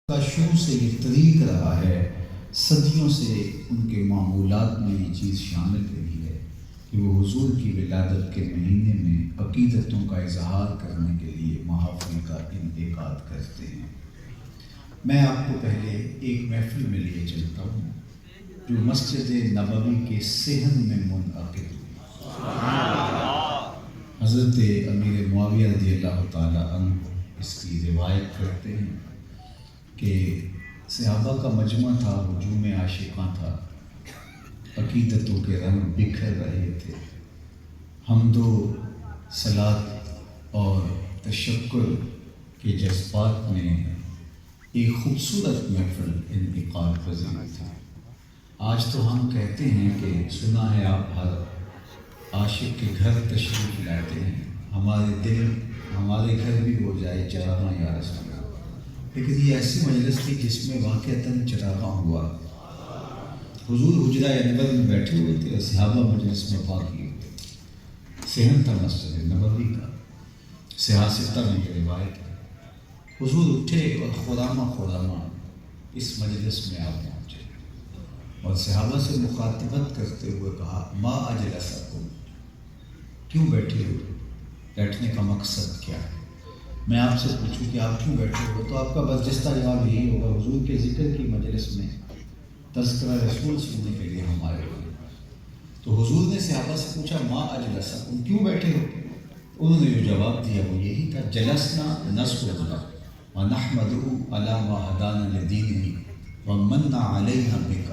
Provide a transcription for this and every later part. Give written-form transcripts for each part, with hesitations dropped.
کا شروع سے یہ طریق رہا ہے، صدیوں سے ان کے معمولات میں یہ چیز شامل رہی ہے کہ وہ حضور کی ولادت کے مہینے میں عقیدتوں کا اظہار کرنے کے لیے محافل کا انعقاد کرتے ہیں۔ میں آپ کو پہلے ایک محفل میں لیے چلتا ہوں جو مسجد نبوی کے صحن میں منعقد ہوئی۔ حضرت امیر معاویہ رضی اللہ تعالیٰ عنہ اس کی روایت کرتے ہیں کہ صحابہ کا مجمع تھا، ہجوم عاشقاں تھا، عقیدتوں کے رنگ بکھر رہے تھے، حمد و صلات اور تشکر کے جذبات میں ایک خوبصورت محفل انعقاد پذیر تھا۔ آج تو ہم کہتے ہیں کہ سنا ہے آپ ہر عاشق کے گھر تشریف لاتے ہیں، ہمارے دل ہمارے گھر بھی ہو جائے چراغاں یا رسول اللہ، لیکن یہ ایسی مجلس تھی جس میں واقعتاً چراغاں ہوا۔ حضور حجرہ انور میں بیٹھے ہوئے تھے اور صحابہ مجلس میں باقی ہوئے۔ صحن تھا مسجد نبوی کا، سیاستہ میں یہ روایت ہے۔ حضور اٹھے اور خرامہ اس مجلس میں آپ پہنچے اور صحابہ سے مخاطبت کرتے ہوئے کہا، ما اجلسکم، کیوں بیٹھے ہو؟ بیٹھنے کا مقصد کیا ہے؟ میں آپ سے پوچھوں کہ آپ کیوں بیٹھے ہو تو آپ کا برجستہ جواب یہی ہوگا، حضور کے ذکر کی مجلس میں تذکرہ رسول سننے کے لیے ہم آئے ہوئے۔ تو حضور نے صحابہ سے پوچھا، ما اجلسکم، کیوں بیٹھے ہو؟ انہوں نے جو جواب دیا وہ یہی تھا، جلسنا نذکرہ ونحمدہ علی ما ہدانا لدینہ ومن علینا بک۔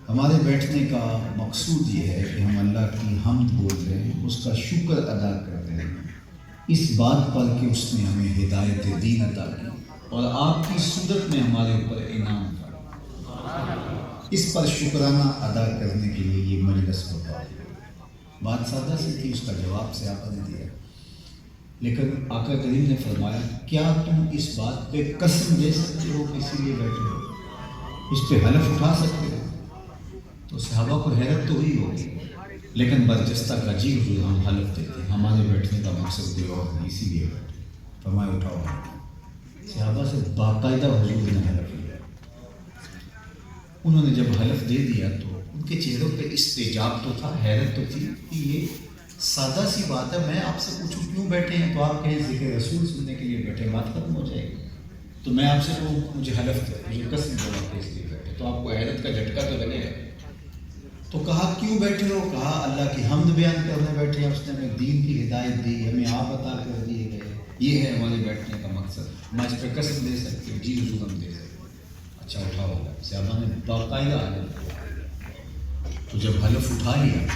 ہمارے بیٹھنے کا مقصود یہ ہے کہ ہم اللہ کی حمد بول رہے ہیں، اس کا شکر ادا کر رہے ہیں اس بات پر کہ اس نے ہمیں ہدایت دین عطا کی اور آپ کی سنت میں ہمارے اوپر انعام کرا، اس پر شکرانہ ادا کرنے کے لیے یہ مجلس برپا ہوئی۔ بات سادہ سی تھی، اس کا جواب سے آپ نے دیا، لیکن آقا کریم نے فرمایا، کیا تم اس بات پہ قسم دے سکتے ہو کہ اسی لیے بیٹھے ہو، اس پہ حلف اٹھا سکتے ہو؟ تو صحابہ کو حیرت تو ہوئی ہوگی، لیکن برجستہ کا جی حضور ہم حلف دیتے ہیں، ہمارے بیٹھنے کا مقصد کوئی اور نہیں، اسی لیے بیٹھے۔ فرمایا اٹھاؤ۔ صحابہ سے باقاعدہ حضور نے حلف لیا۔ انہوں نے جب حلف دے دیا تو ان کے چہروں پہ استجاب تو تھا، حیرت تو تھی کہ یہ سادہ سی بات ہے، میں آپ سے پوچھوں کیوں بیٹھے ہیں تو آپ کہیں ذکر رسول سننے کے لیے بیٹھے، بات ختم ہو جائے گی۔ تو میں آپ سے کہوں مجھے حلف دے، مجھے قسم دو آپ اس لیے بیٹھے، تو آپ کو حیرت کا جھٹکا تو لگے گا۔ تو کہا کیوں بیٹھے ہو؟ کہا اللہ کی حمد بیان کرنے بیٹھے ہیں، اس نے ہمیں دین کی ہدایت دی، ہمیں آپ عطا کر دیے گئے، یہ ہے ہمارے بیٹھنے کا مقصد، میں اس پہ قسم دے سکتی ہوں؟ جی حضور ہم دے سکتے۔ اچھا اٹھاؤ۔ صحابہ نے باقاعدہ حلف کیا۔ تو جب حلف اٹھا لیا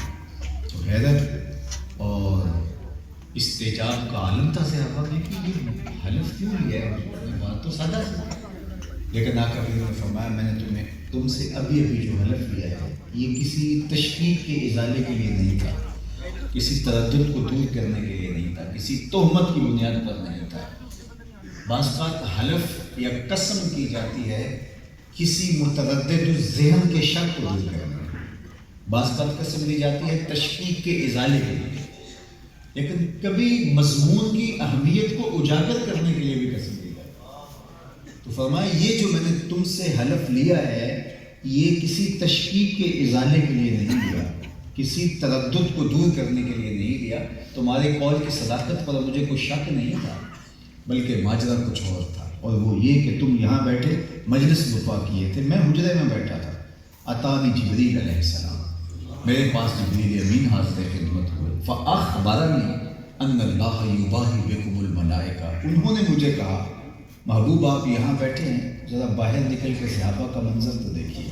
تو حیرت اور استجاب کا عالم تھا صحابہ میں کہ یہ حلف کیوں لیا ہے، بات تو سادہ سی، لیکن آقا کریم نے فرمایا، میں نے تم سے ابھی جو حلف لیا ہے یہ کسی تشکیک کے ازالے کے لیے نہیں تھا، کسی تردد کو دور کرنے کے لیے نہیں تھا، کسی تہمت کی بنیاد پر نہیں تھا۔ بعض اوقات حلف یا قسم کی جاتی ہے کسی متردد ذہن کے شک کو دور کرنے، بعض اوقات قسم لی جاتی ہے تشکیک کے ازالے کے لیے، لیکن کبھی مضمون کی اہمیت کو اجاگر کرنے کے لیے بھی قسم لی جاتی ہے۔ تو فرمایا یہ جو میں نے تم سے حلف لیا ہے یہ کسی تشکیک کے ازالے کے لیے نہیں لیا، کسی تردد کو دور کرنے کے لیے نہیں لیا، تمہارے قول کی صداقت پر مجھے کوئی شک نہیں تھا، بلکہ ماجرا کچھ اور تھا، اور وہ یہ کہ تم یہاں بیٹھے مجلس برپا کیے تھے، میں حجرے میں بیٹھا تھا، اتانی جبریل علیہ السلام، میرے پاس جبریل امین حاضر خدمت ہوئے، فاخبرنی ان اللہ یباہی بکم الملائکہ، انہوں نے مجھے کہا محبوب آپ یہاں بیٹھے ہیں، ذرا باہر نکل کے صحابہ کا منظر تو دیکھیے،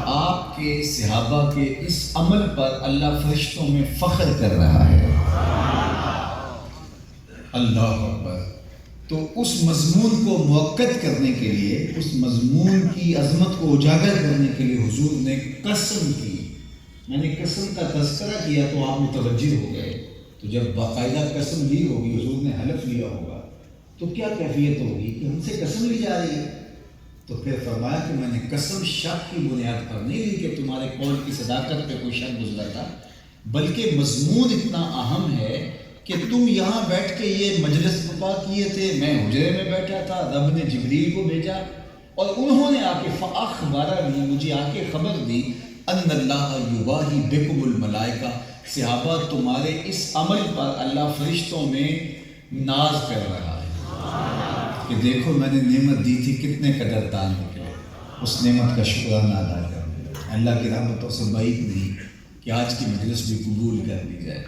آپ کے صحابہ کے اس عمل پر اللہ فرشتوں میں فخر کر رہا ہے، اللہ اکبر۔ تو اس مضمون کو مؤکد کرنے کے لیے، اس مضمون کی عظمت کو اجاگر کرنے کے لیے حضور نے قسم کی، میں نے قسم کا تذکرہ کیا تو آپ متوجہ ہو گئے، تو جب باقاعدہ قسم لی ہوگی، حضور نے حلف لیا ہوگا تو کیا کیفیت ہوگی کہ ہم سے قسم لی جا رہی ہے؟ تو پھر فرمایا کہ میں نے قسم شک کی بنیاد پر نہیں لی کہ تمہارے قول کی صداقت پہ کوئی شک گزرا تھا، بلکہ مضمون اتنا اہم ہے کہ تم یہاں بیٹھ کے یہ مجلس برپا کیے تھے، میں حجرے میں بیٹھا تھا، رب نے جبریل کو بھیجا اور انہوں نے آ کے فأخبرنی، مجھے آ کے خبر دی، ان اللہ یباہی بکم الملائکہ، صحابہ تمہارے اس عمل پر اللہ فرشتوں میں ناز کر رہا ہے کہ دیکھو میں نے نعمت دی تھی، کتنے قدردان نکلے، اس نعمت کا شکرانہ ادا کر۔ اللہ کی رحمتوں سے بعید نہیں کہ آج کی مجلس بھی قبول کر لی جائے۔